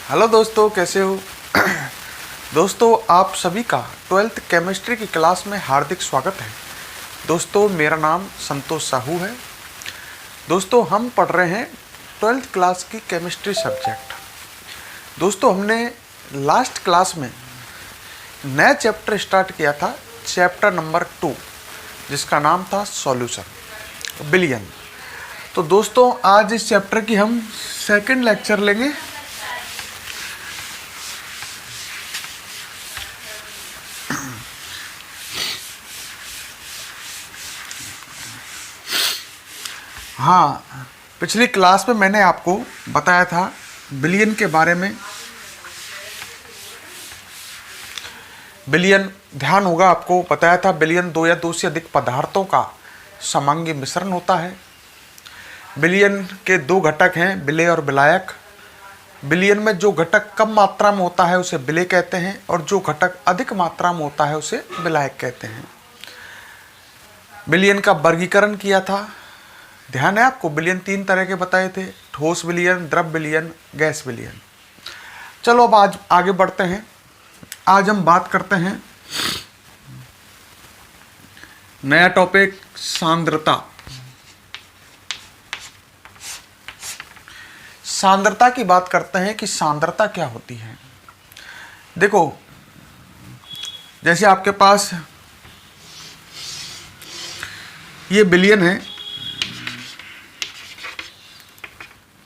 Hello दोस्तों, कैसे हो? दोस्तों, आप सभी का 12th केमिस्ट्री की क्लास में हार्दिक स्वागत है। दोस्तों, मेरा नाम संतोष साहू है। दोस्तों, हम पढ़ रहे हैं 12th क्लास की केमिस्ट्री सब्जेक्ट। दोस्तों, हमने लास्ट क्लास में नया चैप्टर स्टार्ट किया था, चैप्टर नंबर 2, जिसका नाम था सॉल्यूशन बिलियन। तो दोस्तों, आज इस चैप्टर की हम सेकंड लेक्चर लेंगे। हाँ, पिछली क्लास में मैंने आपको बताया था बिलियन के बारे में। बिलियन, ध्यान होगा आपको, बताया था बिलियन दो या दो से अधिक पदार्थों का समांगी मिश्रण होता है। बिलियन के दो घटक हैं, विलेय और विलायक। बिलियन में जो घटक कम मात्रा में होता है उसे विलेय कहते हैं, और जो घटक अधिक मात्रा में होता है उसे विलायक कहते हैं। बिलियन का वर्गीकरण किया था, ध्यान है आपको। बिलियन 3 तरह के बताए थे, ठोस बिलियन, द्रव बिलियन, गैस बिलियन। चलो अब आज आगे बढ़ते हैं। आज हम बात करते हैं नया टॉपिक, सांद्रता। सांद्रता की बात करते हैं कि सांद्रता क्या होती है। देखो, जैसे आपके पास ये बिलियन है,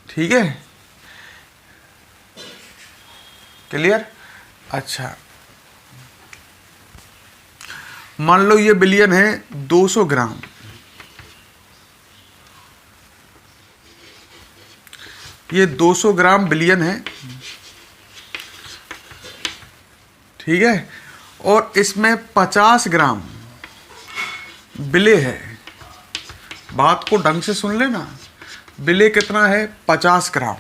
ठीक है, क्लियर? अच्छा, मान लो ये बिलियन है 200 ग्राम। ये 200 ग्राम बिलियन है, ठीक है, और इसमें 50 ग्राम विलेय है। बात को ढंग से सुन लेना, विलेय कितना है? 50 ग्राम।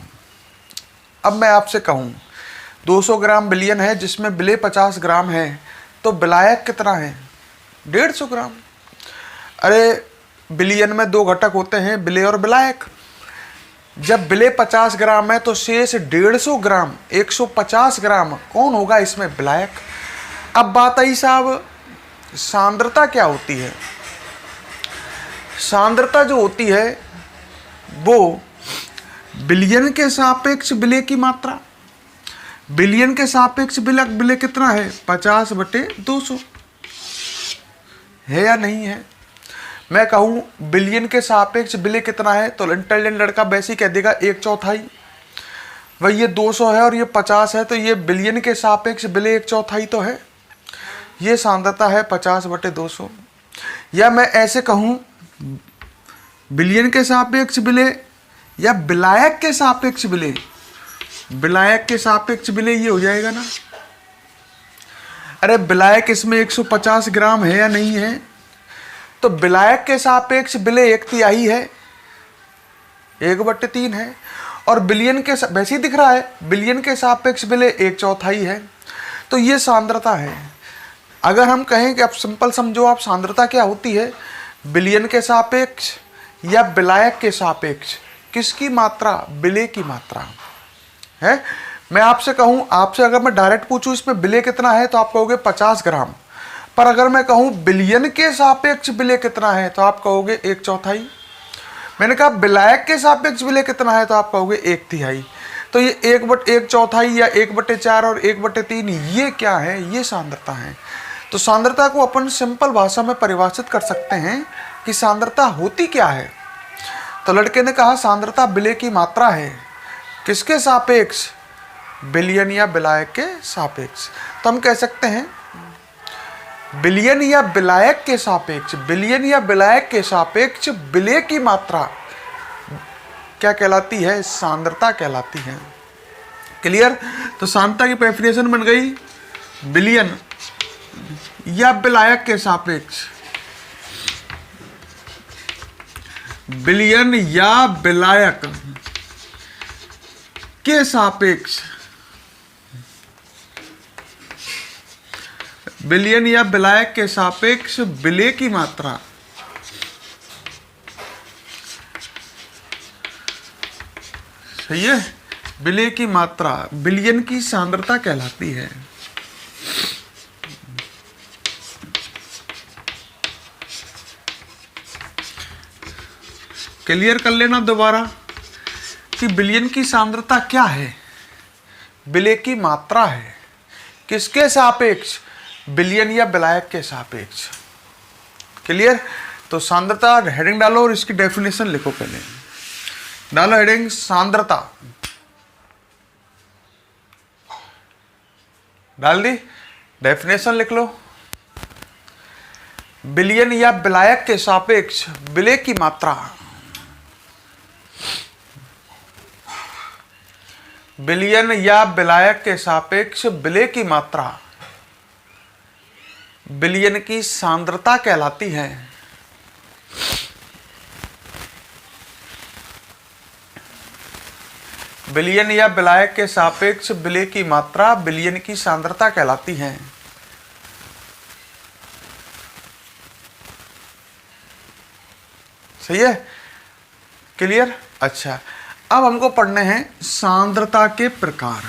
अब मैं आपसे कहूं 200 ग्राम बिलियन है जिसमें विलेय 50 ग्राम है, तो विलायक कितना है? 150 ग्राम। अरे, बिलियन में दो घटक होते हैं, विलेय और विलायक। जब विलेय 50 ग्राम है तो शेष 150 ग्राम, 150 ग्राम कौन होगा इसमें? विलायक। अब बात आई साहब, सांद्रता क्या होती है? सांद्रता जो होती है वो बिलियन के सापेक्ष विलेय की मात्रा। बिलियन के सापेक्ष विलेय कितना है? 50/200 है या नहीं है? मैं कहूं बिलियन के सापेक्ष विलेय कितना है, तो इंटेलिजेंट लड़का वैसे ही कह देगा 1/4। वही ये 200 है और ये 50 है, तो ये बिलियन के सापेक्ष विलेय 1/4 तो है। ये सांद्रता है 50/200। या मैं ऐसे कहूं बिलियन के सापेक्ष विलेय या विलायक के सापेक्ष विलेय। विलायक के सापेक्ष विलेय ये हो जाएगा ना। अरे, विलायक इसमें 150 ग्राम है या नहीं है? तो विलायक के सापेक्ष विलेय 1/3 है, 1/3 है। और बिलियन के वैसे ही दिख रहा है, बिलियन के सापेक्ष विलेय 1/4 है। तो ये सांद्रता है। अगर हम कहें कि आप सिंपल समझो, आप सांद्रता क्या होती है? बिलियन के सापेक्ष या विलायक के सापेक्ष किसकी मात्रा? विलेय की मात्रा है। मैं आपसे कहूं, आपसे अगर मैं डायरेक्ट पूछूं इसमें विलेय कितना है, तो आप कहोगे 50 ग्राम। पर अगर मैं कहूं बिलियन के सापेक्ष विलेय कितना है, तो आप कहोगे 1/4। मैंने कहा विलायक के सापेक्ष विलेय कितना है, तो आप कहोगे 1/3। तो ये 1/4 या 1/4 और 1/3 ये क्या है? ये सांद्रता है। तो सांद्रता को अपन सिंपल भाषा में परिभाषित कर सकते हैं कि सांद्रता होती क्या है। तो लड़के ने कहा सांद्रता विलेय की मात्रा है। किसके सापेक्ष? बिलियन या विलायक के सापेक्ष। तो हम कह सकते हैं बिलियन या विलायक के सापेक्ष, बिलियन या विलायक के सापेक्ष विलेय की मात्रा क्या कहलाती है? सांद्रता कहलाती है। क्लियर? तो सांद्रता की डेफिनेशन बन गई बिलियन या विलायक के सापेक्ष, बिलियन या विलायक के सापेक्ष, बिलियन या विलायक के सापेक्ष विलेय की मात्रा। सही है? विलय की मात्रा बिलियन की सांद्रता कहलाती है। क्लियर कर लेना दोबारा कि बिलियन की सांद्रता क्या है? विलय की मात्रा है। किसके सापेक्ष? बिलियन या विलायक के सापेक्ष। क्लियर? तो सांद्रता हेडिंग डालो और इसकी डेफिनेशन लिखो। पहले डालो हेडिंग सांद्रता, डाल दी, डेफिनेशन लिख लो। बिलियन या विलायक के सापेक्ष विलय की मात्रा, बिलियन या विलायक के सापेक्ष विलय की मात्रा बिलियन की सांद्रता कहलाती है। बिलियन या विलायक के सापेक्ष विलय की मात्रा बिलियन की सांद्रता कहलाती है। सही है? क्लियर? अच्छा, अब हमको पढ़ने हैं सांद्रता के प्रकार।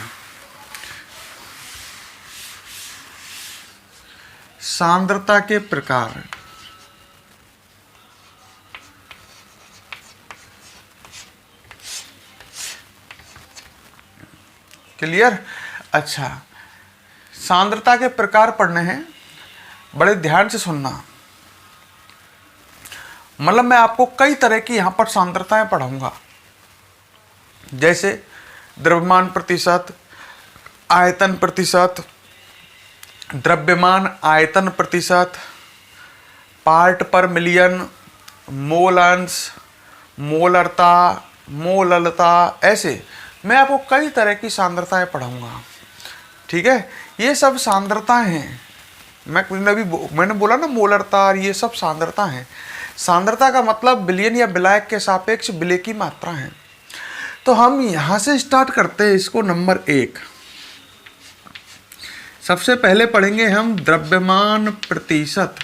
सांद्रता के प्रकार। क्लियर? अच्छा, सांद्रता के प्रकार पढ़ने हैं, बड़े ध्यान से सुनना। मतलब मैं आपको कई तरह की यहां पर सांद्रताएं पढ़ाऊंगा, जैसे द्रव्यमान प्रतिशत, आयतन प्रतिशत, द्रव्यमान आयतन प्रतिशत, पार्ट पर मिलियन, मोल अंश, मोलरता, मोललता, ऐसे मैं आपको कई तरह की सांद्रताएं पढ़ाऊंगा। ठीक है? ये सब सांद्रताएं हैं। मैंने बोला ना मोलरता, ये सब सांद्रता हैं। सांद्रता का मतलब बिलियन या विलायक के सापेक्ष विलय की मात्रा है। तो हम यहां से स्टार्ट करते हैं इसको। नंबर 1 सबसे पहले पढ़ेंगे हम द्रव्यमान प्रतिशत।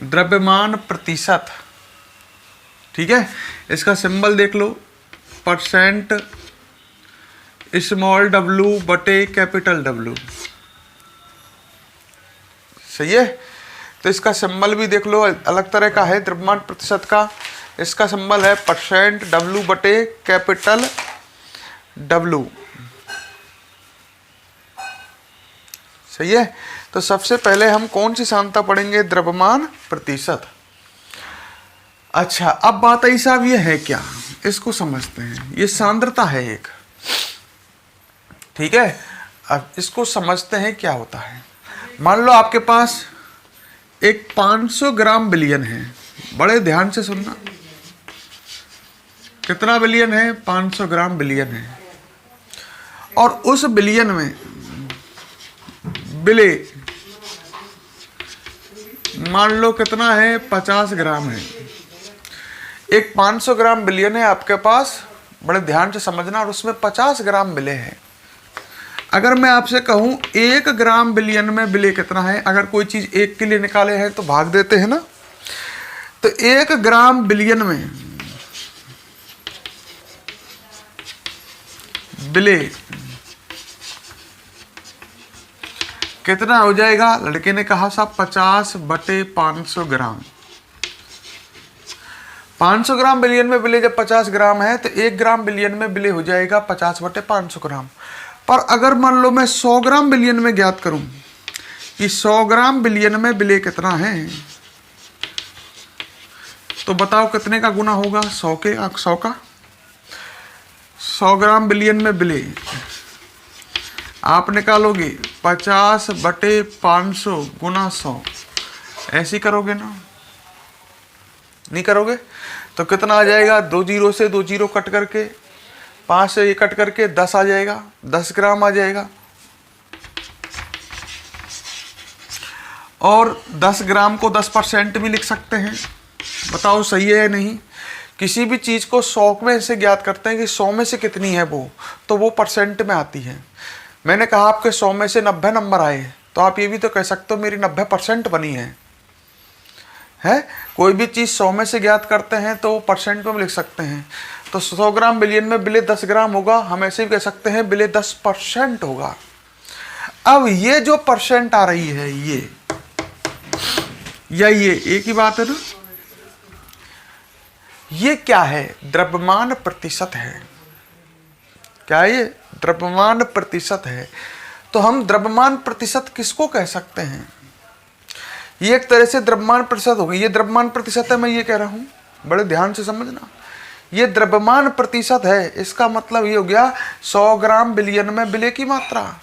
द्रव्यमान प्रतिशत, ठीक है? इसका सिंबल देख लो, परसेंट स्मॉल w बटे कैपिटल W। सही है? तो इसका सिंबल भी देख लो, अलग तरह का है द्रव्यमान प्रतिशत का। इसका सिंबल है परसेंट W बटे कैपिटल W। सही है? तो सबसे पहले हम कौन सी सांद्रता पढ़ेंगे? द्रव्यमान प्रतिशत। अच्छा, अब बात आई साहब ये है क्या, इसको समझते हैं। ये सांद्रता है एक, ठीक है? अब इसको समझते हैं क्या होता है। मान लो आपके पास एक 500 ग्राम बिलियन है। बड़े ध्यान से सुनना, कितना बिलियन है? 500 ग्राम बिलियन है। और उस बिलियन में विलय मान लो कितना है? 50 ग्राम है। एक 500 ग्राम बिलियन है आपके पास, बड़े ध्यान से समझना, और उसमें 50 ग्राम विलय है। अगर मैं आपसे कहूं 1 ग्राम बिलियन में विलय कितना है, अगर कोई चीज 1 के लिए निकाले हैं तो भाग देते हैं ना, तो 1 ग्राम बिलियन में विलय कितना हो जाएगा? लड़के ने कहा साहब 50 बटे 500 ग्राम। 500 ग्राम बिलियन में विलय जब 50 ग्राम है तो 1 ग्राम बिलियन में विलय हो जाएगा 50 बटे 500 ग्राम। पर अगर मान लो मैं 100 ग्राम बिलियन में ज्ञात करूं कि 100 ग्राम बिलियन में विलय कितना है, तो बताओ कितने का गुना होगा? 100 का। 100 ग्राम बिलियन में विलय आप निकालोगे 50 बटे 500 गुना 100। ऐसे करोगे ना? नहीं करोगे? तो कितना आ जाएगा? 2 जीरो से 2 जीरो कट करके, 5 से ये कट करके 10 आ जाएगा, 10 ग्राम आ जाएगा। और 10 ग्राम को 10% भी लिख सकते हैं। बताओ सही है या नहीं? किसी भी चीज को 100 में से ज्ञात करते हैं कि 100 में से कितनी है वो, तो वो परसेंट में आती है। मैंने कहा आपके 100 में से 90 नंबर आए, तो आप ये भी तो कह सकते हो मेरी 90% बनी है है। कोई भी चीज़ 100 में से ज्ञात करते हैं तो परसेंट में लिख सकते हैं। तो 100 ग्राम बिलियन में बिले 10 ग्राम होगा, हम ऐसे भी कह सकते हैं बिले 10% होगा। अब ये जो परसेंट आ रही है ये एक ही बात है ना। ये क्या है? द्रव्यमान प्रतिशत है। क्या है ये? द्रव्यमान प्रतिशत है। तो हम द्रव्यमान प्रतिशत किसको कह सकते हैं? ये एक तरह से द्रव्यमान प्रतिशत होगा। ये द्रव्यमान प्रतिशत है, मैं ये कह रहा हूं, बड़े ध्यान से समझना। ये द्रव्यमान प्रतिशत है, इसका मतलब ये हो गया 100 ग्राम बिलियन में विलेय की मात्रा।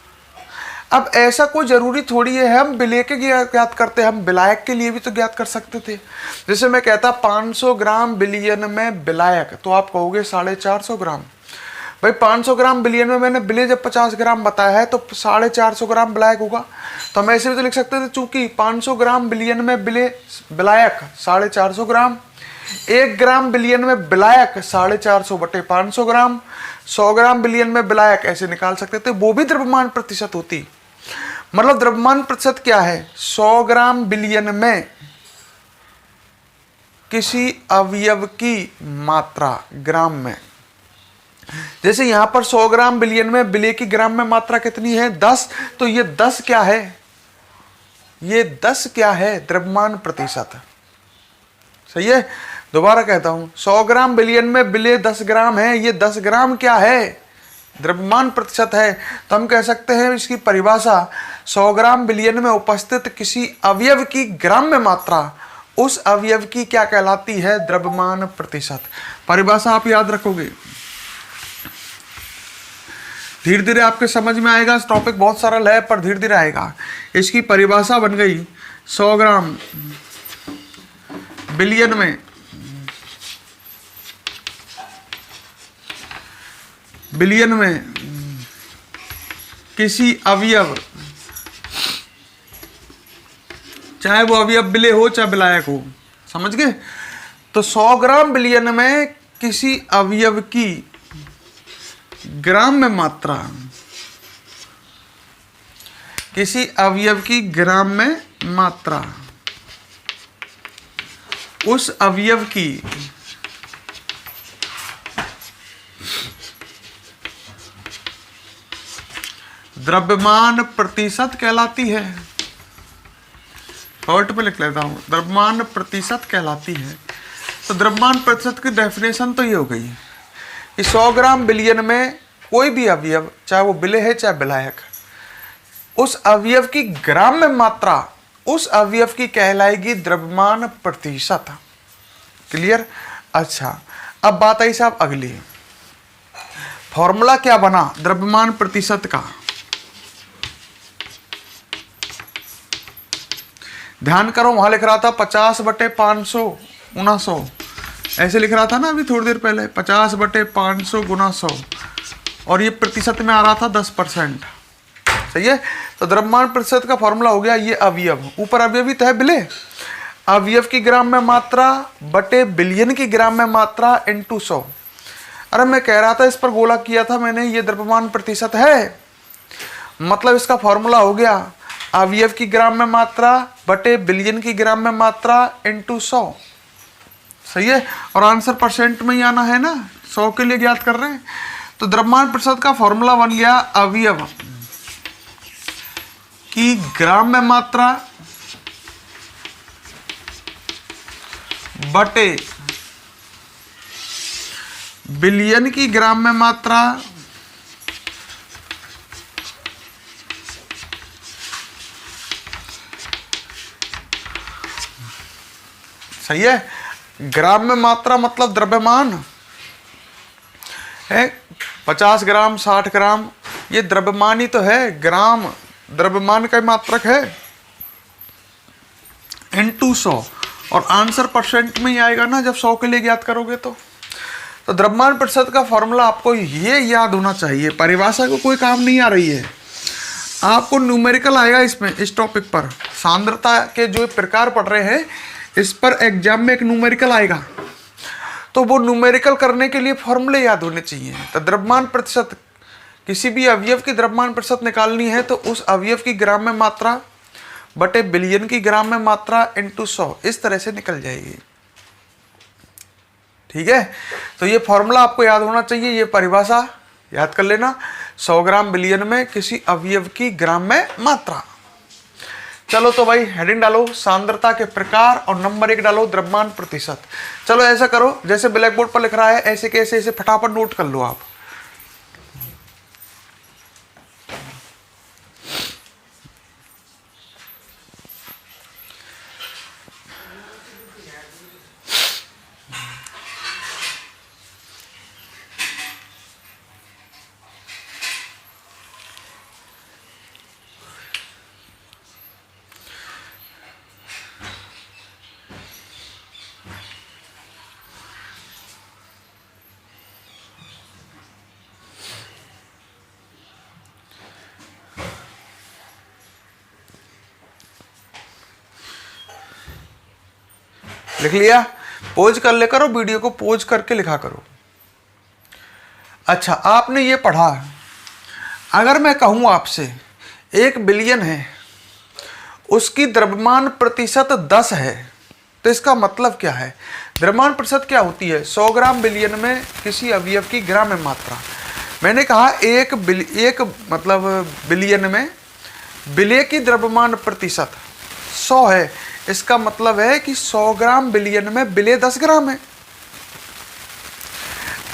अब ऐसा कोई जरूरी थोड़ी है हम विलेय के ज्ञात करते हैं, हम विलायक के लिए भी तो ज्ञात कर सकते थे। जैसे मैं कहता 500 ग्राम बिलियन में विलायक, तो आप कहोगे 450 ग्राम। भाई 500 ग्राम बिलियन में मैंने विलेय जब 50 ग्राम बताया है तो 450 ग्राम विलायक होगा। तो हम ऐसे भी तो लिख सकते थे, चूंकि 500 ग्राम बिलियन में विलायक 450 ग्राम, 1 ग्राम बिलियन में विलायक 450 बटे 500 ग्राम, 100 ग्राम बिलियन में विलायक, ऐसे निकाल सकते थे। वो भी द्रव्यमान प्रतिशत होती। मतलब द्रव्यमान प्रतिशत क्या है? 100 ग्राम बिलियन में किसी अवयव की मात्रा ग्राम में। जैसे यहां पर 100 ग्राम बिलियन में विलेय की ग्राम में मात्रा कितनी है? 10। तो ये 10 क्या है? ये 10 क्या है? द्रव्यमान प्रतिशत। सही है। दोबारा कहता हूं, 100 ग्राम बिलियन में विलेय 10 ग्राम है, ये 10 ग्राम क्या है? द्रव्यमान प्रतिशत है। तो हम कह सकते हैं इसकी परिभाषा 100 ग्राम बिलियन में उपस्थित किसी अवयव की ग्राम में मात्रा उस अवयव की क्या कहलाती है? द्रव्यमान प्रतिशत। परिभाषा आप याद रखोगे, धीरे धीरे आपके समझ में आएगा। इस टॉपिक बहुत सरल है पर धीरे धीरे आएगा। इसकी परिभाषा बन गई 100 ग्राम बिलियन में किसी अवयव, चाहे वो अवयव विलेय हो चाहे विलायक हो, समझ गए? तो 100 ग्राम बिलियन में किसी अवयव की ग्राम में मात्रा, किसी अवयव की ग्राम में मात्रा उस अवयव की द्रव्यमान प्रतिशत कहलाती है। शॉर्ट में लिख लेता हूं, द्रव्यमान प्रतिशत कहलाती है। तो द्रव्यमान प्रतिशत की डेफिनेशन तो ये हो गई कि 100 ग्राम बिलियन में कोई भी अवयव, चाहे वो विलेय है चाहे विलायक, उस अवयव की ग्राम में मात्रा उस अवयव की कहलाएगी द्रव्यमान प्रतिशत। क्लियर? अच्छा, अब बात आई साहब अगली, फॉर्मूला क्या बना द्रव्यमान प्रतिशत का? ध्यान करो, वहां लिख रहा था 50 बटे 500 गुना 100, ऐसे लिख रहा था ना अभी थोड़ी देर पहले, 50 बटे 500 गुना 100, और ये प्रतिशत में आ रहा था 10%। सही है। तो द्रव्यमान प्रतिशत का फॉर्मूला हो गया ये अवयव, ऊपर अवयव ही तो है विलेय, अवयव की ग्राम में मात्रा बटे बिलियन की ग्राम में मात्रा इंटू 100। अरे मैं कह रहा था, इस पर गोला किया था मैंने, ये द्रव्यमान प्रतिशत है, मतलब इसका फॉर्मूला हो गया अवयव की ग्राम में मात्रा बटे बिलियन की ग्राम में मात्रा इंटू 100। सही है। और आंसर परसेंट में ही आना है ना, 100 के लिए ज्ञात कर रहे हैं। तो द्रव्यमान प्रतिशत का फॉर्मूला बन गया अवयव की ग्राम में मात्रा बटे बिलियन की ग्राम में मात्रा सही है। ग्राम में मात्रा मतलब द्रव्यमान है, 50 ग्राम 60 ग्राम ये द्रव्यमान ही तो है, ग्राम द्रव्यमान का मात्रक है, इंटू 100, और आंसर परसेंट में ही आएगा ना जब 100 के लिए ज्ञात करोगे। तो द्रव्यमान प्रतिशत का फॉर्मूला आपको ये याद होना चाहिए, परिभाषा को कोई काम नहीं आ रही है, आपको न्यूमेरिकल आएगा इसमें, इस टॉपिक पर सांद्रता के जो प्रकार पढ़ रहे हैं इस पर एग्जाम में एक न्यूमेरिकल आएगा, तो वो न्यूमेरिकल करने के लिए फॉर्मूले याद होने चाहिए। तो द्रव्यमान प्रतिशत, किसी भी अवयव की द्रव्यमान प्रतिशत निकालनी है तो उस अवयव की ग्राम में मात्रा बटे बिलियन की ग्राम में मात्रा इंटू 100, इस तरह से निकल जाएगी। ठीक है, तो ये फॉर्मूला आपको याद होना चाहिए, ये परिभाषा याद कर लेना। 100 ग्राम बिलियन में किसी अवयव की ग्राम में मात्रा। चलो तो भाई हेडिंग डालो सांद्रता के प्रकार और नंबर 1 डालो द्रव्यमान प्रतिशत। चलो ऐसा करो, जैसे ब्लैक बोर्ड पर लिख रहा है ऐसे कैसे ऐसे फटाफट नोट कर लो आप। लिख लिया? पोज कर ले करो, वीडियो को पोज करके लिखा करो। अच्छा, आपने ये पढ़ा, अगर मैं कहूं आपसे 1 बिलियन है, उसकी द्रव्यमान प्रतिशत 10 है, तो इसका मतलब क्या है? द्रव्यमान प्रतिशत क्या होती है? 100 ग्राम बिलियन में किसी अवयव की ग्राम में मात्रा। मैंने कहा एक बिलियन में विलेय की द्रव्यमान प्रतिशत 100 है, इसका मतलब है कि 100 ग्राम बिलियन में विलेय 10 ग्राम है।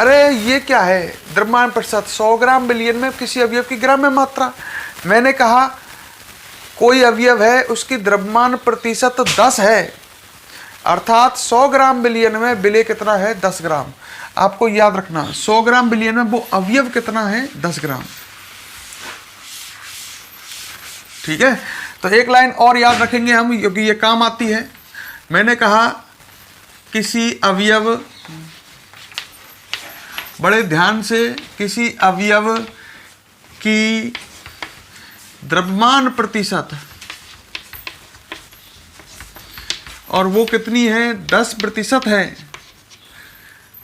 अरे ये क्या है? द्रव्यमान प्रतिशत 100 ग्राम बिलियन में किसी अवयव की ग्राम में मात्रा। मैंने कहा कोई अवयव है, उसकी द्रव्यमान प्रतिशत 10 है, अर्थात 100 ग्राम बिलियन में विलेय कितना है? 10 ग्राम। आपको याद रखना 100 ग्राम बिलियन में वो अवयव कितना है? 10 ग्राम। ठीक है, तो एक लाइन और याद रखेंगे हम, क्योंकि ये काम आती है। मैंने कहा किसी अवयव, बड़े ध्यान से, किसी अवयव की द्रव्यमान प्रतिशत, और वो कितनी है? 10% है।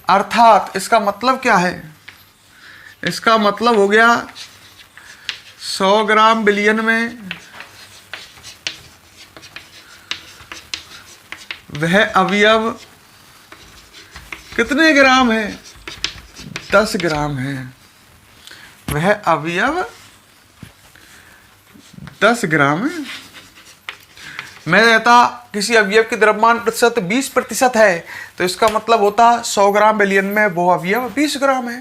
अर्थात इसका मतलब क्या है? इसका मतलब हो गया 100 ग्राम बिलियन में वह अवयव कितने ग्राम है? 10 ग्राम है। वह अवयव 10 ग्राम है। मैं कहता किसी अवयव की द्रव्यमान प्रतिशत 20% है, तो इसका मतलब होता 100 ग्राम बिलियन में वो अवयव 20 ग्राम है।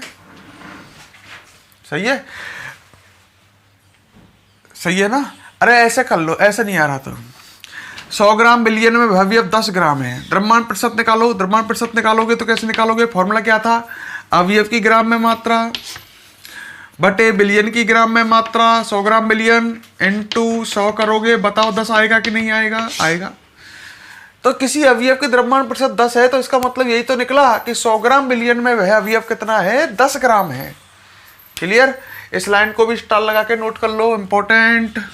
सही है? सही है ना? अरे ऐसे कर लो, ऐसे नहीं आ रहा तो 100 ग्राम बिलियन में अवयव 10 ग्राम है। द्रव्यमान प्रतिशत निकालो। द्रव्यमान प्रतिशत निकालोगे तो कैसे निकालोगे? फॉर्मूला क्या था? अवयव की ग्राम में मात्रा बटे बिलियन की ग्राम में मात्रा। 100 ग्राम बिलियन इंटू 100 करोगे, बताओ 10 आएगा कि नहीं आएगा? आएगा। तो किसी अवयव की द्रव्यमान प्रतिशत 10 है, तो इसका मतलब यही तो निकला कि 100 ग्राम बिलियन में वह अवयव कितना है? 10 ग्राम है। क्लियर? इस लाइन को भी स्टार लगा के नोट कर लो, इंपॉर्टेंट।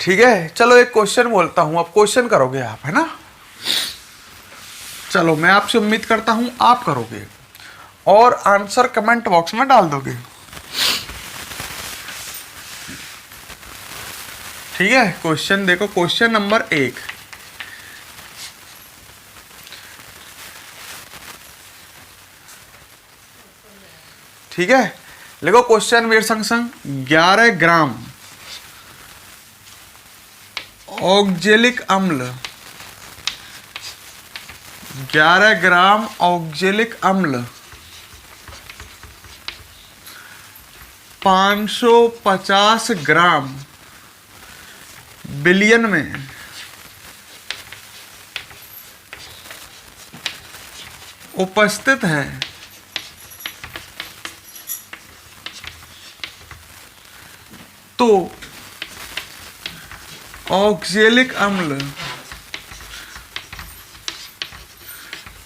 ठीक है, चलो एक क्वेश्चन बोलता हूं, अब क्वेश्चन करोगे आप, है ना? चलो, मैं आपसे उम्मीद करता हूं आप करोगे और आंसर कमेंट बॉक्स में डाल दोगे। ठीक है, क्वेश्चन देखो, क्वेश्चन नंबर 1। ठीक है, लिखो क्वेश्चन मेरे संग संग। 11 ग्राम ऑक्जेलिक अम्ल, 11 ग्राम ऑक्जेलिक अम्ल 550 ग्राम बिलियन में उपस्थित है, तो ऑक्जेलिक अम्ल,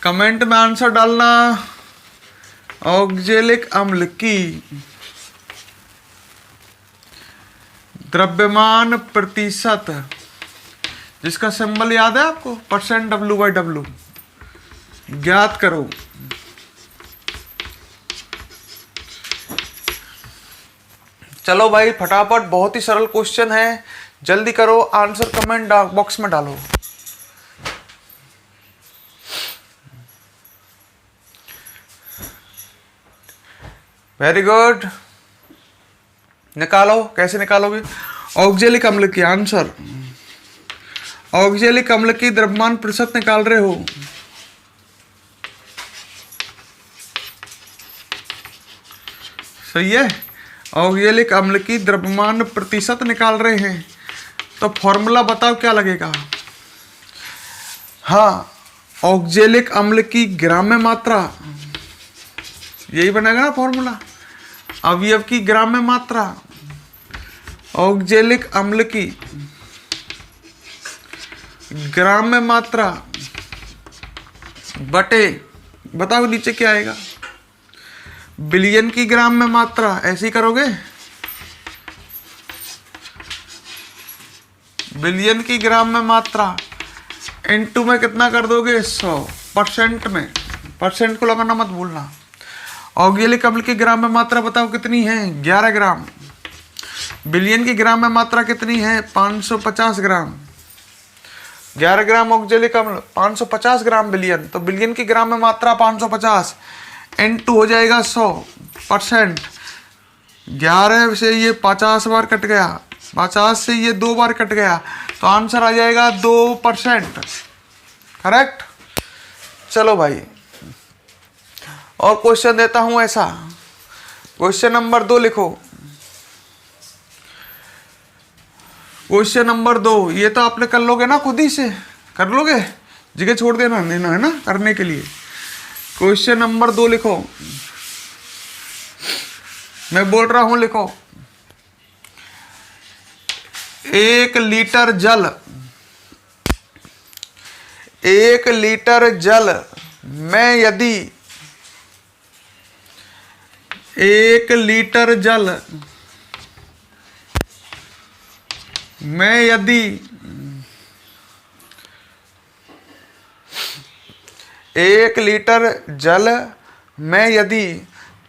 कमेंट में आंसर डालना। ऑक्जेलिक अम्ल की द्रव्यमान प्रतिशत, जिसका सिंबल याद है आपको, %W/W, ज्ञात करो। चलो भाई फटाफट, बहुत ही सरल क्वेश्चन है, जल्दी करो, आंसर कमेंट बॉक्स में डालो। वेरी गुड, निकालो। कैसे निकालोगे? ऑक्जेलिक अम्ल की आंसर, ऑक्जेलिक अम्ल की द्रव्यमान प्रतिशत निकाल रहे हो। सही है, ऑक्जेलिक अम्ल की द्रव्यमान प्रतिशत निकाल रहे हैं। तो फॉर्मूला बताओ क्या लगेगा? हाँ, ऑक्जेलिक अम्ल की ग्राम में मात्रा, यही बनेगा ना फॉर्मूला, अवयव की ग्राम में मात्रा, ऑक्जेलिक अम्ल की ग्राम में मात्रा बटे, बताओ नीचे क्या आएगा, बिलियन की ग्राम में मात्रा। ऐसे ही करोगे, बिलियन की ग्राम में मात्रा इनटू में कितना कर दोगे? 100%। में परसेंट को लगाना मत भूलना। ऑक्जेलिक अम्ल की ग्राम में मात्रा बताओ कितनी है? 11 ग्राम। बिलियन की ग्राम में मात्रा कितनी है? 550 ग्राम। 11 ग्राम ऑक्जेलिक अम्ल, 550 ग्राम बिलियन, तो बिलियन की ग्राम में मात्रा 550, N2 हो जाएगा 100%। 11 से ये 50 बार कट गया, 50 से ये 2 बार कट गया, तो आंसर आ जाएगा 2%। करेक्ट। चलो भाई, और क्वेश्चन देता हूं ऐसा। क्वेश्चन नंबर 2 लिखो। क्वेश्चन नंबर 2, ये तो आपने कर लोगे ना, खुद ही से कर लोगे, जगह छोड़ देना है ना करने के लिए। क्वेश्चन नंबर 2 लिखो, मैं बोल रहा हूं लिखो। 1 लीटर जल, 1 लीटर जल में यदि 1 लीटर जल में यदि 1 लीटर जल में यदि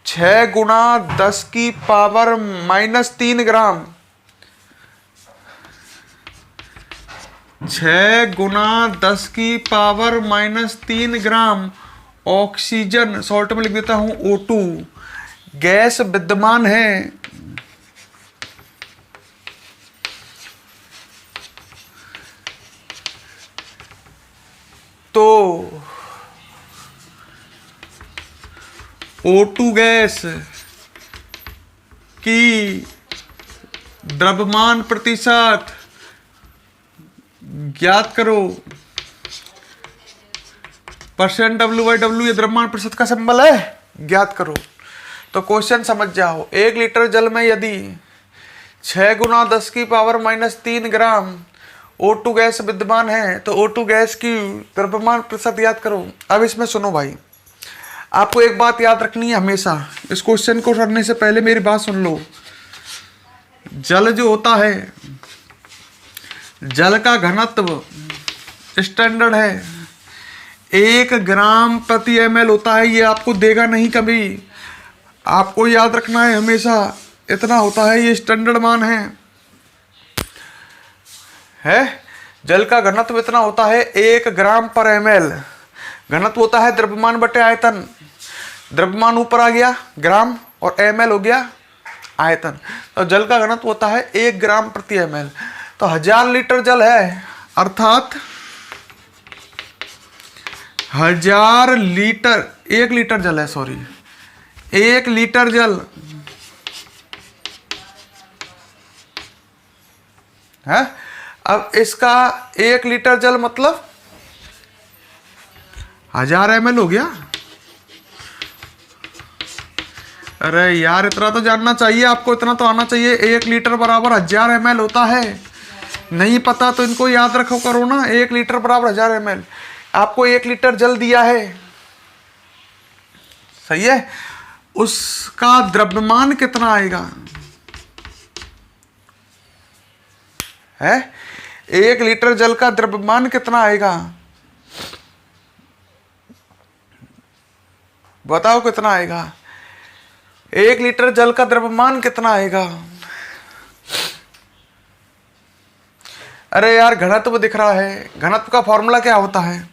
6 गुना 10 की पावर -3 ग्राम, 6 गुना 10 की पावर -3 ग्राम ऑक्सीजन, शॉर्ट में लिख देता हूं O2, गैस विद्यमान है, तो O2 गैस की द्रव्यमान प्रतिशत ज्ञात करो। %W/W ये द्रव्यमान प्रतिशत का सिंबल है, ज्ञात करो। तो क्वेश्चन समझ जाओ। 1 लीटर जल में यदि 6 गुना 10 की पावर -3 ग्राम O2 गैस विद्यमान है, तो O2 गैस की द्रव्यमान प्रतिशत याद करो। अब इसमें सुनो भाई, आपको एक बात याद रखनी है हमेशा, इस क्वेश्चन को करने से पहले मेरी बात सुन लो। जल जो होता है, जल का घनत्व स्टैंडर्ड है 1 ग्राम प्रति ml होता है। ये आपको देगा नहीं कभी, आपको याद रखना है हमेशा, इतना होता है, ये स्टैंडर्ड मान है। जल का घनत्व इतना होता है 1 ग्राम पर ml। घनत्व होता है द्रव्यमान बटे आयतन। द्रव्यमान ऊपर आ गया ग्राम और ml हो गया आयतन, तो जल का घनत्व होता है 1 ग्राम प्रति ml। तो 1000 लीटर जल है, अर्थात 1000 लीटर, 1 लीटर जल है, सॉरी 1 लीटर जल है। अब इसका 1 लीटर जल मतलब 1000 ml हो गया। अरे यार, इतना तो जानना चाहिए आपको, इतना तो आना चाहिए। 1 लीटर बराबर 1000 ml होता है। नहीं पता तो इनको याद रखो करो ना। 1 लीटर बराबर 1000 ml। आपको 1 लीटर जल दिया है, सही है, उसका द्रव्यमान कितना आएगा है? 1 लीटर जल का द्रव्यमान कितना आएगा बताओ, कितना आएगा? 1 लीटर जल का द्रव्यमान कितना आएगा? अरे यार घनत्व दिख रहा है, घनत्व का फॉर्मूला क्या होता है?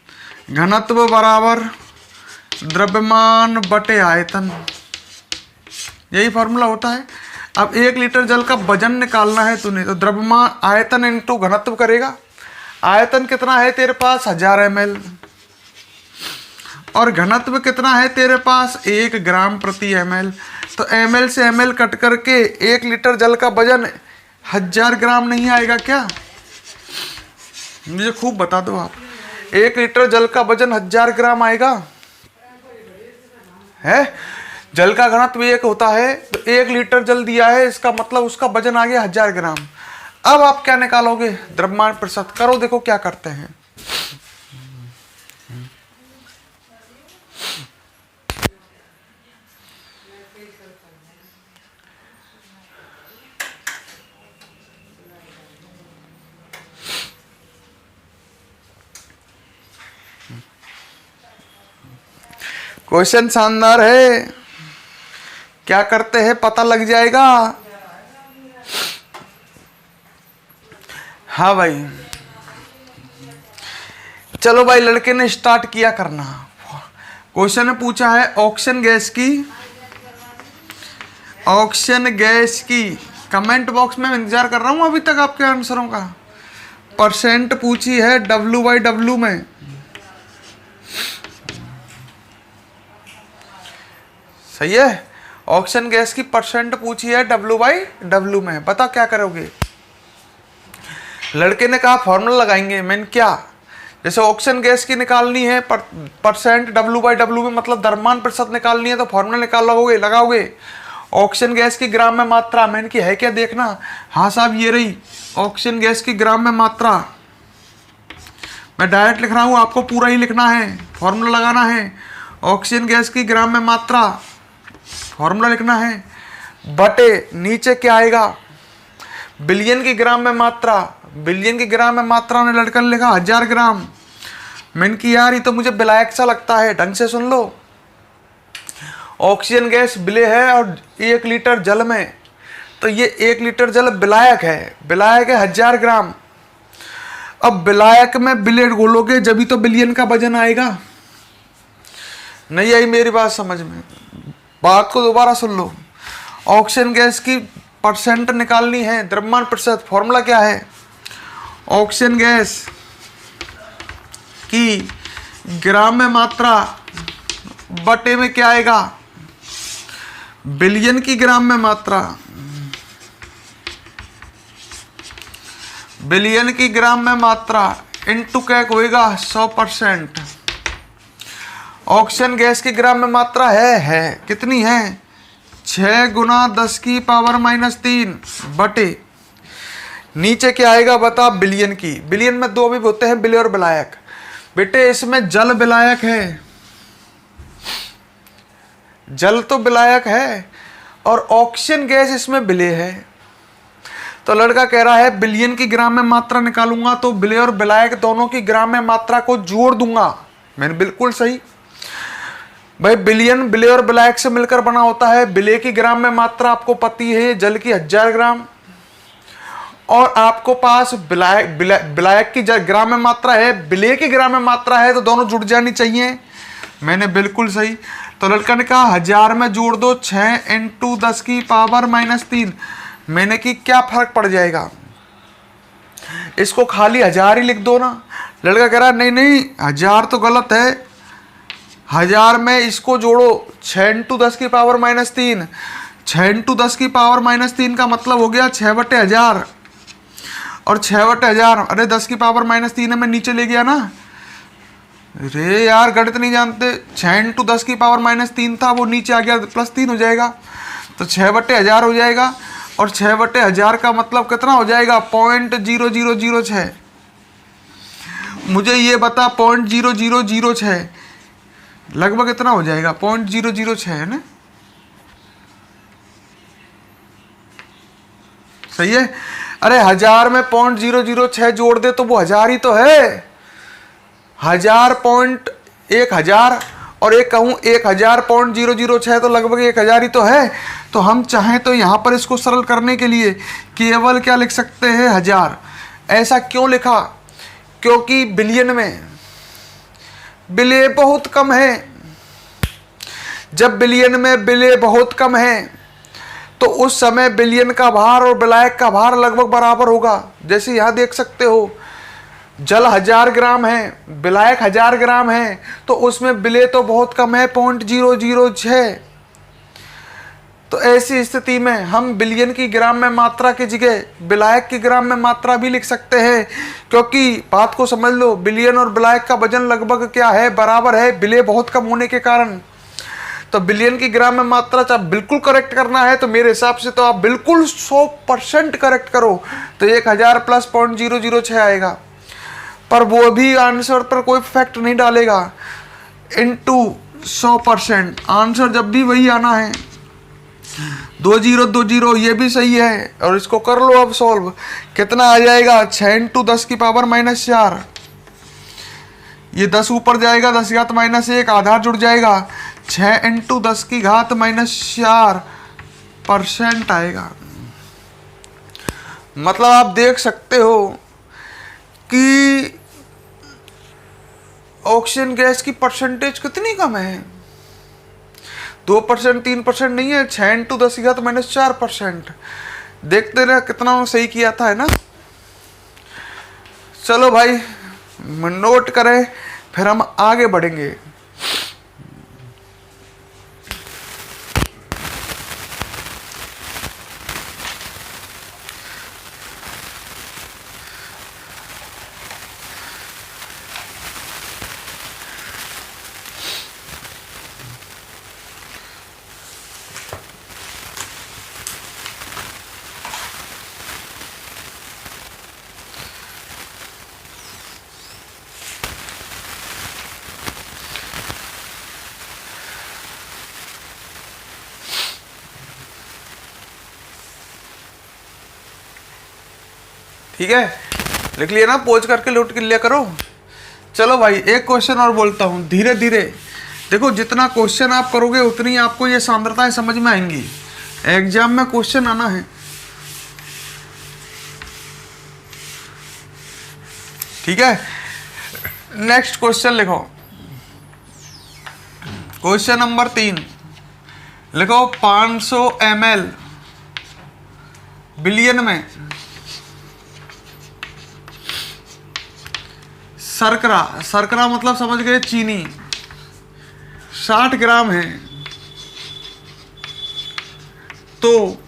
घनत्व बराबर द्रव्यमान बटे आयतन, यही फॉर्मूला होता है। अब 1 लीटर जल का वजन निकालना है तूने, तो द्रव्यमान आयतन इंटू घनत्व करेगा। आयतन कितना है तेरे पास? 1000 ml। और घनत्व कितना है तेरे पास? 1 ग्राम प्रति ml। तो ml से ml कट करके 1 लीटर जल का वजन 1000 ग्राम नहीं आएगा क्या? मुझे खूब बता दो आप। 1 लीटर जल का वजन 1000 ग्राम आएगा है? जल का घनत्व 1 होता है, तो 1 लीटर जल दिया है, इसका मतलब उसका वजन आ गया 1000 ग्राम। अब आप क्या निकालोगे? द्रव्यमान प्रतिशत। करो, देखो क्या करते हैं। क्वेश्चन शानदार है, क्या करते हैं पता लग जाएगा। हाँ भाई, चलो भाई, लड़के ने स्टार्ट किया करना। क्वेश्चन ने पूछा है ऑक्सीजन गैस की कमेंट बॉक्स में इंतजार कर रहा हूं अभी तक आपके आंसरों का। परसेंट पूछी है W/W में, सही है। ऑक्सीजन गैस की परसेंट पूछी है W/W में, बता क्या करोगे? लड़के ने कहा फॉर्मूला लगाएंगे। मैंने क्या, जैसे ऑक्सीजन गैस की निकालनी है परसेंट W/W में, मतलब द्रव्यमान प्रतिशत निकालनी है, तो फॉर्मूला लगाओगे। ऑक्सीजन गैस की ग्राम में मात्रा, मैंने की है क्या देखना। हाँ साहब, ये रही ऑक्सीजन गैस की ग्राम में मात्रा। मैं डायरेक्ट लिख रहा हूँ, आपको पूरा ही लिखना है, फॉर्मूला लगाना है। ऑक्सीजन गैस की ग्राम में मात्रा, फॉर्मूला लिखना है, बटे नीचे क्या आएगा? बिलियन की ग्राम में मात्रा। बिलियन की ग्राम में मात्रा ने लड़का ने लिखा 1000 ग्राम। मैंने की यार ये तो मुझे विलायक सा लगता है, ढंग से सुन लो। ऑक्सीजन गैस विलेय है और 1 लीटर जल में, तो ये 1 लीटर जल विलायक है। विलायक है 1000 ग्राम। अब विलायक में विलेय घोलोगे जब ही तो बिलियन का वजन आएगा। नहीं आई मेरी बात समझ में? बात को दोबारा सुन लो। ऑक्सीजन गैस की परसेंट निकालनी है, द्रव्यमान प्रतिशत। फॉर्मूला क्या है? ऑक्सीजन गैस की ग्राम में मात्रा बटे में क्या आएगा? बिलियन की ग्राम में मात्रा। बिलियन की ग्राम में मात्रा इंटू क्या होएगा? 100%। ऑक्सीजन गैस की ग्राम में मात्रा है कितनी है? 6 गुना 10 की पावर -3 बटे नीचे क्या आएगा बता? बिलियन की। बिलियन में 2 भी होते हैं, विलेय और विलायक। बेटे इसमें जल विलायक है, जल तो विलायक है, और ऑक्सीजन गैस इसमें विलेय है। तो लड़का कह रहा है बिलियन की ग्राम में मात्रा निकालूंगा तो विलेय और विलायक दोनों की ग्राम में मात्रा को जोड़ दूंगा। मैंने बिल्कुल सही भाई, बिलियन विलेय और विलायक से मिलकर बना होता है। विलेय की ग्राम में मात्रा आपको पती है, जल की 1000 ग्राम, और आपको पास विलायक की ग्राम में मात्रा है, विलेय की ग्राम में मात्रा है, तो दोनों जुड़ जानी चाहिए। मैंने बिल्कुल सही। तो लड़का ने कहा 1000 में जोड़ दो 6 × 10 की पावर -3। मैंने कि क्या फर्क पड़ जाएगा, इसको खाली 1000 ही लिख दो ना। लड़का कह रहा नहीं 1000 तो गलत है, 1000 में इसको जोड़ो 6 × 10 की पावर -3। 6 × 10 की पावर -3 का मतलब हो गया 6/1000, और 6/1000 अरे 10 की पावर -3 है, मैं नीचे ले गया ना। अरे यार गणित नहीं जानते। 6 × 10 की पावर -3 था, वो नीचे आ गया +3 हो जाएगा, तो 6/1000 हो जाएगा। और 6/1000 का मतलब कितना हो जाएगा? 0.0006। मुझे ये बता 0.0006 लगभग कितना हो जाएगा? 0.006 है ना? सही है। अरे 1000 में 0.006 जोड़ दे तो वो 1000 ही तो है। 1000 और एक कहूं 1000.006 तो लगभग 1000 ही तो है। तो हम चाहें तो यहां पर इसको सरल करने के लिए केवल क्या लिख सकते हैं? 1000। ऐसा क्यों लिखा? क्योंकि बिलियन में बिले बहुत कम है। जब बिलियन में बिले बहुत कम है तो उस समय बिलियन का भार और विलायक का भार लगभग बराबर होगा। जैसे यहां देख सकते हो, जल 1000 ग्राम है, विलायक 1000 ग्राम है, तो उसमें विलेय तो बहुत कम है, 0.006। तो ऐसी स्थिति में हम बिलियन की ग्राम में मात्रा की जगह विलायक की ग्राम में मात्रा भी लिख सकते हैं। क्योंकि बात को समझ लो, बिलियन और विलायक का वजन लगभग क्या है? बराबर है, विलेय बहुत कम होने के कारण। तो बिलियन की ग्राम में मात्रा जब बिल्कुल करेक्ट करना है तो मेरे हिसाब से तो आप बिल्कुल 100% करेक्ट करो तो 1000 प्लस 0.006 आएगा। पर वो भी आंसर पर कोई इफेक्ट नहीं डालेगा। इनटू 100%, आंसर जब भी वही आना है। 2020 ये भी सही है। और इसको कर लो अब सॉल्व। कितना आ जाएगा? 6 × 10 की पावर -4। ये 10 ऊपर जाएगा, 10 घात -1, आधार जुड़ जाएगा। 6 × 10 की घात -4% आएगा। मतलब आप देख सकते हो कि ऑक्सीजन गैस की परसेंटेज कितनी कम है। 2%, 3% नहीं है, 6 × 10 की घात -4%। देखते रहे कितना सही किया था, है ना। चलो भाई नोट करें, फिर हम आगे बढ़ेंगे। ठीक है, लिख लिया ना? पोज करके नोट कर लिया करो। चलो भाई एक क्वेश्चन और बोलता हूँ, धीरे धीरे देखो। जितना क्वेश्चन आप करोगे उतनी आपको ये सांद्रताएं समझ में आएंगी। एग्जाम में क्वेश्चन आना है, ठीक है। नेक्स्ट क्वेश्चन लिखो। क्वेश्चन नंबर 3 लिखो। 500 ml बिलियन में शर्करा मतलब समझ गए चीनी 60 ग्राम है, तो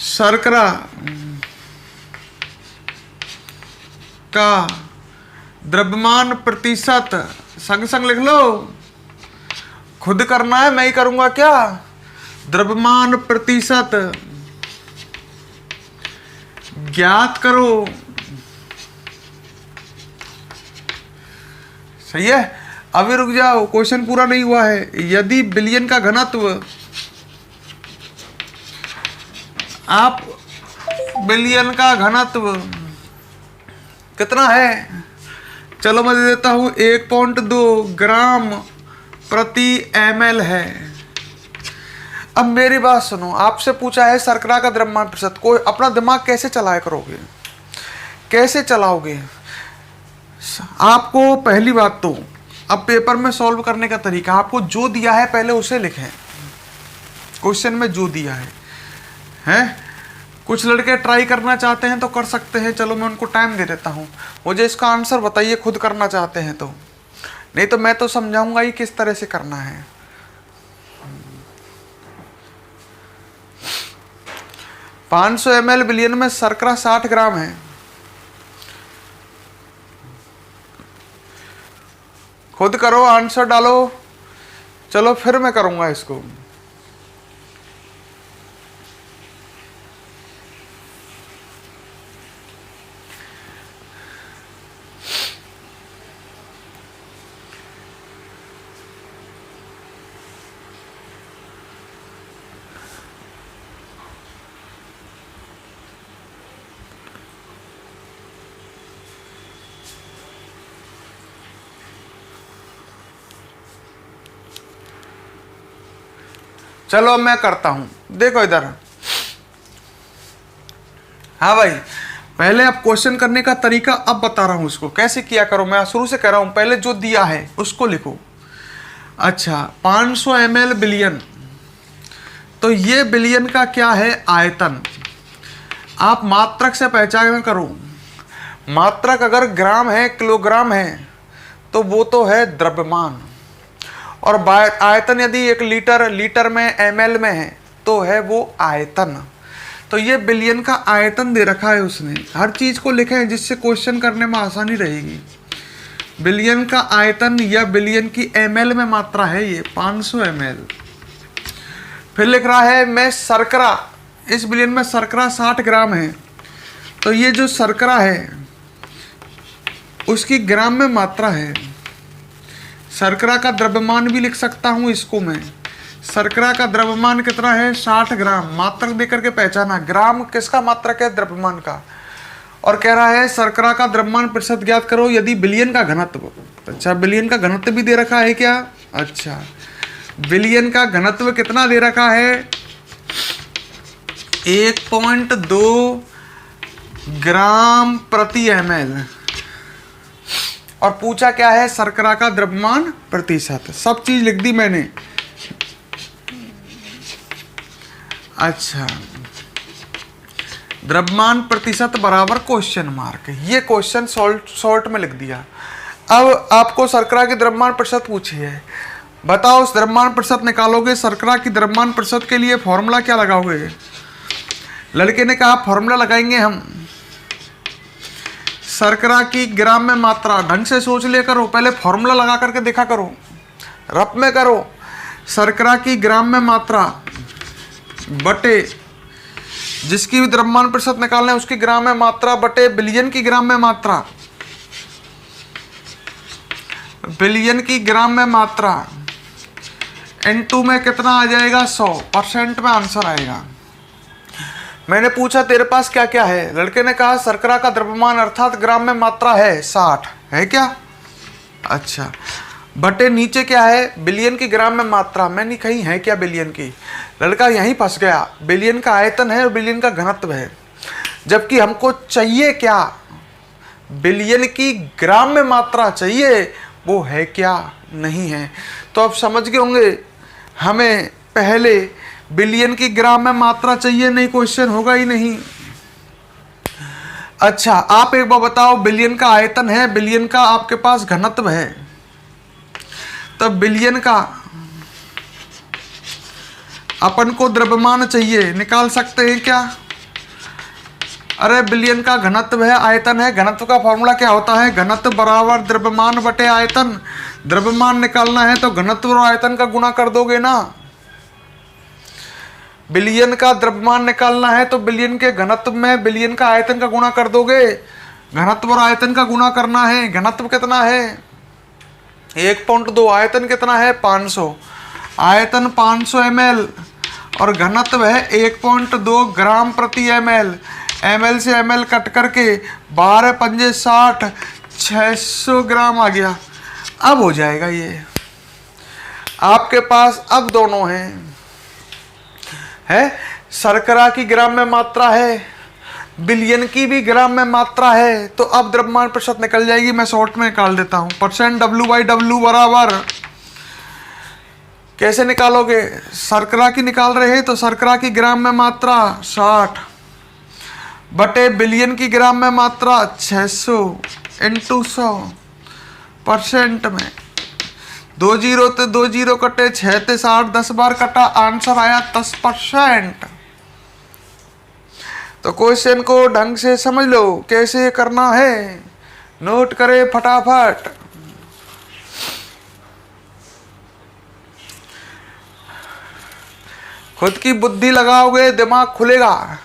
शर्करा का द्रव्यमान प्रतिशत, संग संग लिख लो, खुद करना है, मैं ही करूंगा क्या? द्रव्यमान प्रतिशत ज्ञात करो। सही है। अभी रुक जाओ, क्वेश्चन पूरा नहीं हुआ है। यदि बिलियन का घनत्व, आप बिलियन का घनत्व कितना है? चलो मैं दे देता हूं 1.2 ग्राम प्रति ml है। अब मेरी बात सुनो, आपसे पूछा है शर्करा का द्रव्यमान प्रतिशत। कोई अपना दिमाग कैसे चलाया करोगे? कैसे चलाओगे? आपको पहली बात तो अब पेपर में सॉल्व करने का तरीका, आपको जो दिया है पहले उसे लिखें। क्वेश्चन में जो दिया है। कुछ लड़के ट्राई करना चाहते हैं तो कर सकते हैं, चलो मैं उनको टाइम दे देता हूं। मुझे इसका आंसर बताइए खुद करना चाहते हैं तो, नहीं तो मैं तो समझाऊंगा ही किस तरह से करना है। पाँच 500 ml बिलियन में शर्करा 60 ग्राम है। खुद करो, आंसर डालो। चलो फिर मैं करूंगा इसको। चलो मैं करता हूं, देखो इधर। हाँ भाई, पहले आप क्वेश्चन करने का तरीका अब बता रहा हूं, उसको कैसे किया करो। मैं शुरू से कह रहा हूं, पहले जो दिया है उसको लिखो। अच्छा, 500 ml बिलियन, तो ये बिलियन का क्या है, आयतन। आप मात्रक से पहचान करो। मात्रक अगर ग्राम है, किलोग्राम है, तो वो तो है द्रव्यमान। और आयतन यदि 1 लीटर, लीटर में, ml में है, तो है वो आयतन। तो ये बिलियन का आयतन दे रखा है उसने। हर चीज को लिखें जिससे क्वेश्चन करने में आसानी रहेगी। बिलियन का आयतन या बिलियन की ml में मात्रा है ये 500 ml। फिर लिख रहा है मैं शर्करा, इस बिलियन में शर्करा 60 ग्राम है, तो ये जो शर्करा है उसकी ग्राम में मात्रा है। शर्करा का द्रव्यमान भी लिख सकता हूं इसको मैं। शर्करा का द्रव्यमान कितना है, 60 ग्राम। मात्रक देकर के पहचाना, ग्राम किसका मात्रक है, द्रव्यमान का। और कह रहा है शर्करा का द्रव्यमान प्रतिशत ज्ञात करो यदि बिलियन का घनत्व। अच्छा, बिलियन का घनत्व भी दे रखा है क्या। अच्छा, बिलियन का घनत्व कितना दे रखा है, 1.2 ग्राम प्रति ml। और पूछा क्या है, शर्करा का द्रव्यमान प्रतिशत। सब चीज लिख दी मैंने। अच्छा, द्रव्यमान प्रतिशत बराबर क्वेश्चन मार्क। ये क्वेश्चन शॉर्ट में लिख दिया। अब आपको शर्करा की द्रव्यमान प्रतिशत पूछी है, बताओ उस द्रव्यमान प्रतिशत निकालोगे। शर्करा की द्रव्यमान प्रतिशत के लिए फॉर्मूला क्या लगाओगे। लड़के ने कहा फॉर्मूला लगाएंगे हम। शर्करा की ग्राम में मात्रा, ढंग से सोच लिया करो, पहले फॉर्मूला लगा करके देखा करो, रफ में करो। शर्करा की ग्राम में मात्रा बटे जिसकी भी द्रव्यमान प्रतिशत निकालना है उसकी ग्राम में मात्रा बटे बिलियन की ग्राम में मात्रा। बिलियन की ग्राम में मात्रा N2 में कितना आ जाएगा, 100% में आंसर आएगा। मैंने पूछा तेरे पास क्या क्या है, लड़के ने कहा शर्करा का द्रव्यमान अर्थात ग्राम में मात्रा है 60 है क्या। अच्छा, बटे नीचे क्या है, बिलियन की ग्राम में मात्रा। मैंने कही है क्या बिलियन की, लड़का यहीं फंस गया। बिलियन का आयतन है और बिलियन का घनत्व है, जबकि हमको चाहिए क्या, बिलियन की ग्राम में मात्रा चाहिए, वो है क्या, नहीं है। तो आप समझ गए होंगे, हमें पहले बिलियन की ग्राम में मात्रा चाहिए, नहीं क्वेश्चन होगा ही नहीं। अच्छा, आप एक बार बताओ, बिलियन का आयतन है, बिलियन का आपके पास घनत्व है, तब बिलियन का अपन को द्रव्यमान चाहिए, निकाल सकते हैं क्या। अरे बिलियन का घनत्व है, आयतन है। घनत्व का फॉर्मूला क्या होता है, घनत्व बराबर द्रव्यमान बटे आयतन। द्रव्यमान निकालना है तो घनत्व और आयतन का गुणा कर दोगे ना। बिलियन का द्रव्यमान निकालना है तो बिलियन के घनत्व में बिलियन का आयतन का गुणा कर दोगे। घनत्व और आयतन का गुणा करना है। घनत्व कितना है, 1.2। आयतन कितना है, 500। आयतन 500 ml और घनत्व है 1.2 ग्राम प्रति ml। ml से ml कट करके 12 पंजे 60, 600 ग्राम आ गया। अब हो जाएगा ये आपके पास। अब दोनों हैं, है शर्करा की ग्राम में मात्रा है, बिलियन की भी ग्राम में मात्रा है, तो अब द्रव्यमान प्रतिशत निकल जाएगी। मैं शॉर्ट में निकाल देता हूं। परसेंट W/W बराबर कैसे निकालोगे, शर्करा की निकाल रहे हैं तो शर्करा की ग्राम में मात्रा 60 बटे बिलियन की ग्राम में मात्रा 600 इंटू 100% में 2 जीरो तो 2 जीरो कटे, 6 ते 60, 10 बार कटा, आंसर आया 10%। तो क्वेश्चन को ढंग से समझ लो कैसे करना है, नोट करे फटाफट। खुद की बुद्धि लगाओगे दिमाग खुलेगा।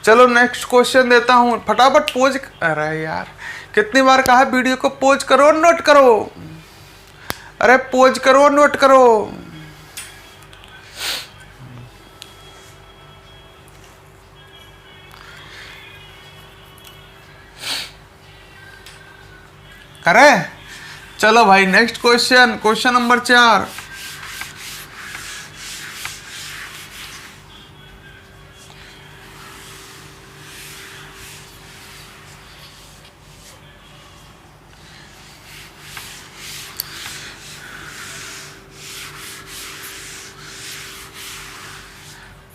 चलो नेक्स्ट क्वेश्चन देता हूं, फटाफट पोज। अरे यार कितनी बार कहा वीडियो को पोज करो नोट करो। अरे पोज करो नोट करो। करें? चलो भाई नेक्स्ट क्वेश्चन, क्वेश्चन नंबर 4।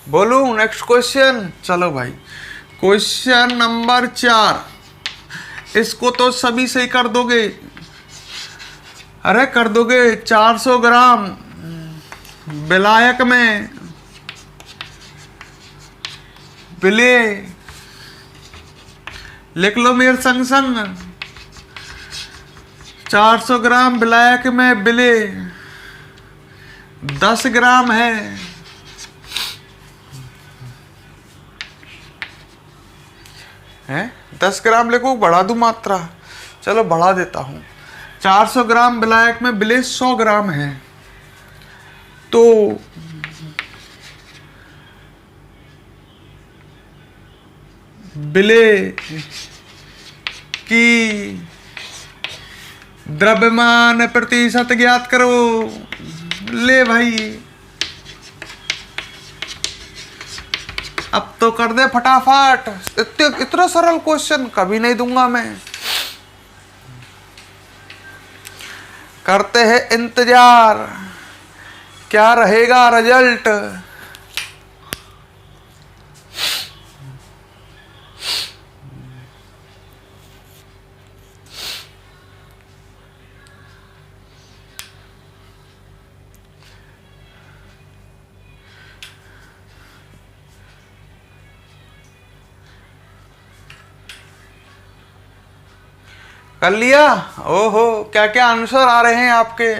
बोलूं नेक्स्ट क्वेश्चन? चलो भाई क्वेश्चन नंबर 4, इसको तो सभी सही कर दोगे। अरे कर दोगे। 400 ग्राम विलायक में विलेय, लिख लो मेरे संग संग, 400 ग्राम विलायक में विलेय 10 ग्राम है। 10 ग्राम लिखो, बढ़ा दूं मात्रा? चलो बढ़ा देता हूं। 400 ग्राम विलायक में विलेय 100 ग्राम है, तो विलेय की द्रव्यमान प्रतिशत ज्ञात करो। ले भाई अब तो कर दे फटाफट। इतना सरल क्वेश्चन कभी नहीं दूंगा मैं। करते हैं इंतजार, क्या रहेगा रिजल्ट। कर लिया? ओहो क्या क्या आंसर आ रहे हैं आपके।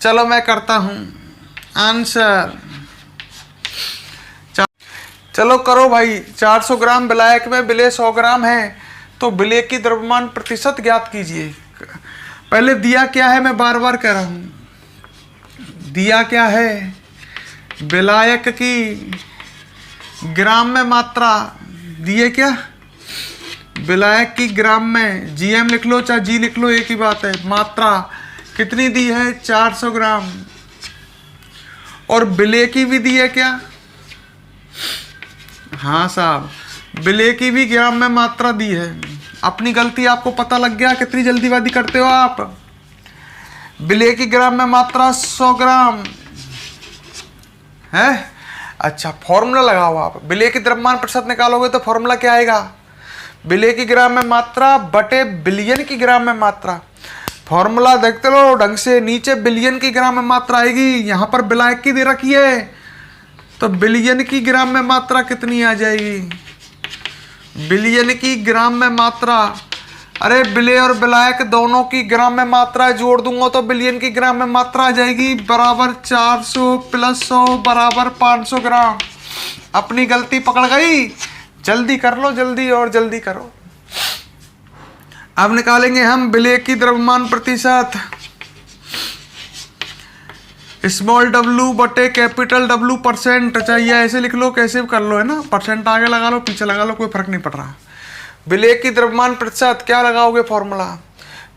चलो मैं करता हूं आंसर। चलो करो भाई। 400 ग्राम विलायक में विलेय 100 ग्राम है, तो विलेय की द्रव्यमान प्रतिशत ज्ञात कीजिए। पहले दिया क्या है, मैं बार बार कह रहा हूं। दिया क्या है, विलायक की ग्राम में मात्रा। दिए क्या, विलायक की ग्राम में, जीएम लिख लो चाहे जी लिख लो एक ही बात है। मात्रा कितनी दी है, 400 ग्राम। और विलेय की भी दी है क्या? हाँ साहब, विलेय की भी ग्राम में मात्रा दी है। अपनी गलती आपको पता लग गया, कितनी जल्दीबाजी करते हो आप। विलेय की ग्राम में मात्रा 100 ग्राम है। अच्छा फॉर्मूला लगाओ आप। विलेय की द्रव्यमान प्रतिशत निकालोगे तो फॉर्मूला क्या आएगा, विलेय की ग्राम में मात्रा बटे बिलियन की ग्राम में मात्रा। फॉर्मूला देखते लो ढंग से, नीचे बिलियन की ग्राम में मात्रा आएगी, यहां पर विलायक की दे रखी है, तो बिलियन की ग्राम में मात्रा कितनी आ जाएगी, बिलियन की ग्राम में मात्रा। अरे विलेय और विलायक दोनों की ग्राम में मात्रा जोड़ दूंगा तो बिलियन की ग्राम में मात्रा आ जाएगी, बराबर 400 प्लस 100 बराबर 500 ग्राम। अपनी गलती पकड़ गई। जल्दी कर लो, जल्दी और जल्दी करो। अब निकालेंगे हम विलेय की द्रव्यमान प्रतिशत। स्मॉल w बटे कैपिटल W परसेंट। चाहिए ऐसे लिख लो, कैसे कर लो, है ना, परसेंट आगे लगा लो पीछे लगा लो, कोई फर्क नहीं पड़ रहा। विलेय की द्रव्यमान प्रतिशत क्या लगाओगे फॉर्मूला,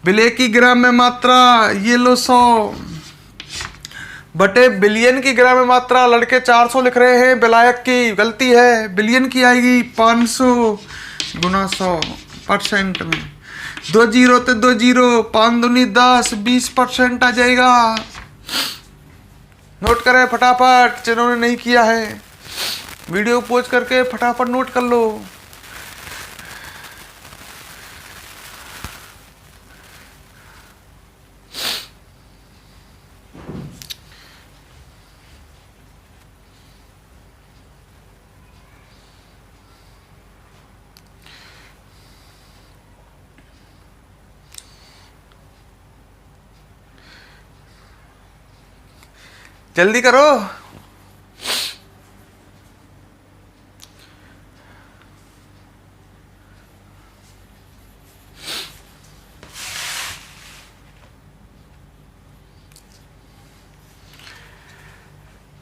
विलेय की ग्राम में मात्रा, ये लो 100 बटे बिलियन की ग्राम में मात्रा। लड़के 400 लिख रहे हैं, विलायक की गलती है, बिलियन की आएगी 500 गुना 100 परसेंट में। 2 जीरो तो 2 जीरो, 5 दूनी 10, 20% आ जाएगा। नोट करें फटाफट, जिन्होंने नहीं किया है वीडियो पोज करके फटाफट नोट कर लो। जल्दी करो।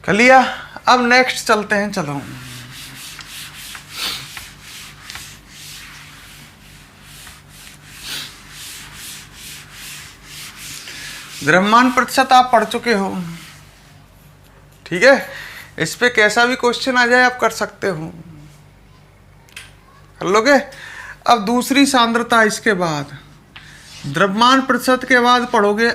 कर लिया? अब नेक्स्ट चलते हैं। चलो द्रव्यमान प्रतिशत आप पढ़ चुके हो, ठीक है। इस पे कैसा भी क्वेश्चन आ जाए आप कर सकते हो, कर लोगे। अब दूसरी सांद्रता, इसके बाद द्रव्यमान प्रतिशत के बाद पढ़ोगे